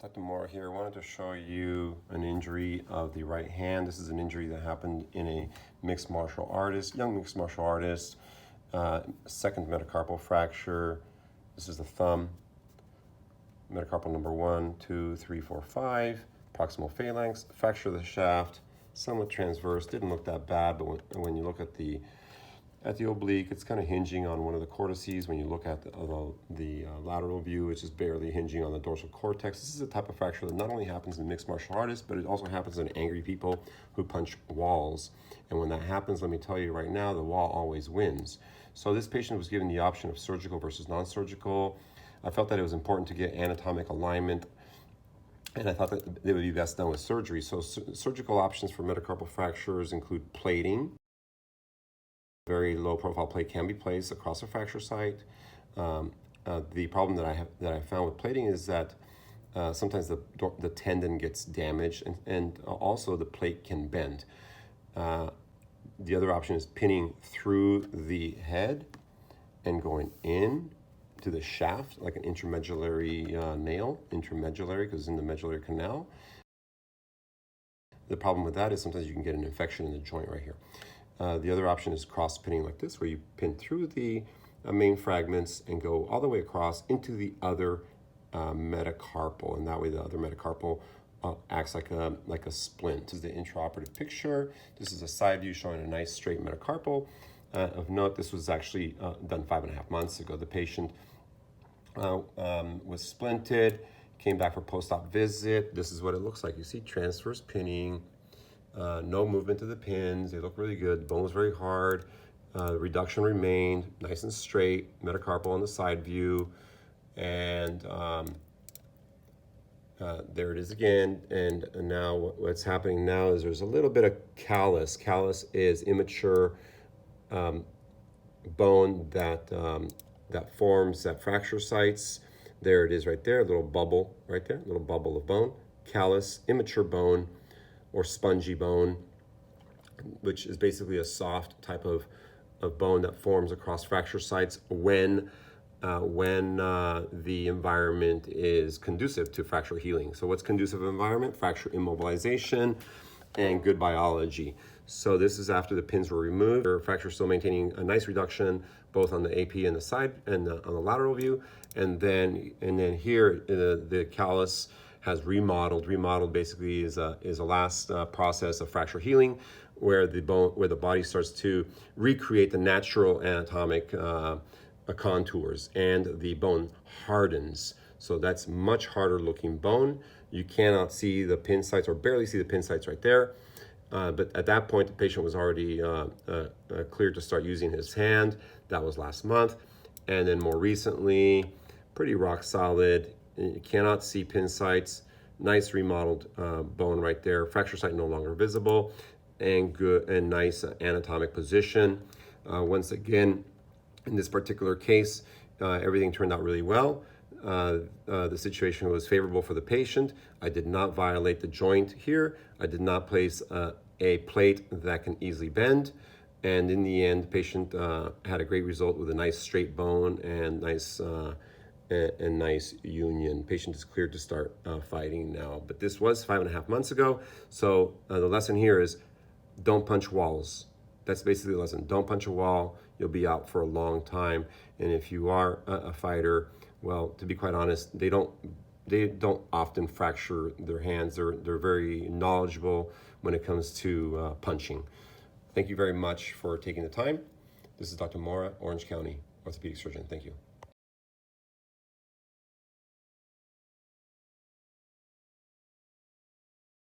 Dr. Mora here. I wanted to show you an injury of the right hand. This is an injury that happened in a mixed martial artist, young mixed martial artist, second metacarpal fracture. This is the thumb, metacarpal number 1, 2, 3, 4, 5, proximal phalanx, fracture of the shaft, somewhat transverse. Didn't look that bad, but when you look at the oblique, it's kind of hinging on one of the cortices. When you look at the lateral view, it's just barely hinging on the dorsal cortex. This is a type of fracture that not only happens in mixed martial artists, but it also happens in angry people who punch walls. And when that happens, let me tell you right now, the wall always wins. So this patient was given the option of surgical versus non-surgical. I felt that it was important to get anatomic alignment, and I thought that it would be best done with surgery. So surgical options for metacarpal fractures include plating. Very low profile plate can be placed across a fracture site. The problem that I found with plating is that sometimes the tendon gets damaged, and also the plate can bend. The other option is pinning through the head and going in to the shaft like an intramedullary nail, intramedullary because it's in the medullary canal. The problem with that is sometimes you can get an infection in the joint right here. The other option is cross pinning like this, where you pin through the main fragments and go all the way across into the other metacarpal, and that way the other metacarpal acts like a splint. This is the intraoperative picture. This is a side view showing a nice straight metacarpal. Of note, this was actually done 5.5 months ago. The patient was splinted, came back for post-op visit. This is what it looks like. You see transverse pinning. No movement of the pins. They look really good. The bone was very hard. The reduction remained nice and straight. Metacarpal on the side view. And there it is again. And now what's happening now is there's a little bit of callus. Callus is immature bone that forms at fracture sites. There it is right there. A little bubble right there. A little bubble of bone. Callus, immature bone, or spongy bone, which is basically a soft type of bone that forms across fracture sites when the environment is conducive to fracture healing. So what's conducive environment? Fracture immobilization and good biology. So this is after the pins were removed. The fracture still maintaining a nice reduction both on the AP and the side and on the lateral view, and then here the callus has remodeled. Remodeled basically is a last process of fracture healing, where the body starts to recreate the natural anatomic contours, and the bone hardens. So that's much harder looking bone. You cannot see the pin sites, or barely see the pin sites right there. But at that point, the patient was already cleared to start using his hand. That was last month. And then more recently, pretty rock solid. You cannot see pin sites. Nice remodeled bone right there. Fracture site no longer visible, and good and nice anatomic position. Once again, in this particular case, everything turned out really well. The situation was favorable for the patient. I did not violate the joint here. I did not place a plate that can easily bend. And in the end, the patient had a great result with a nice straight bone and nice union. Patient is cleared to start fighting now. But this was 5.5 months ago. So the lesson here is don't punch walls. That's basically the lesson. Don't punch a wall. You'll be out for a long time. And if you are a fighter, well, to be quite honest, they don't often fracture their hands. They're very knowledgeable when it comes to punching. Thank you very much for taking the time. This is Dr. Mora, Orange County Orthopedic Surgeon. Thank you.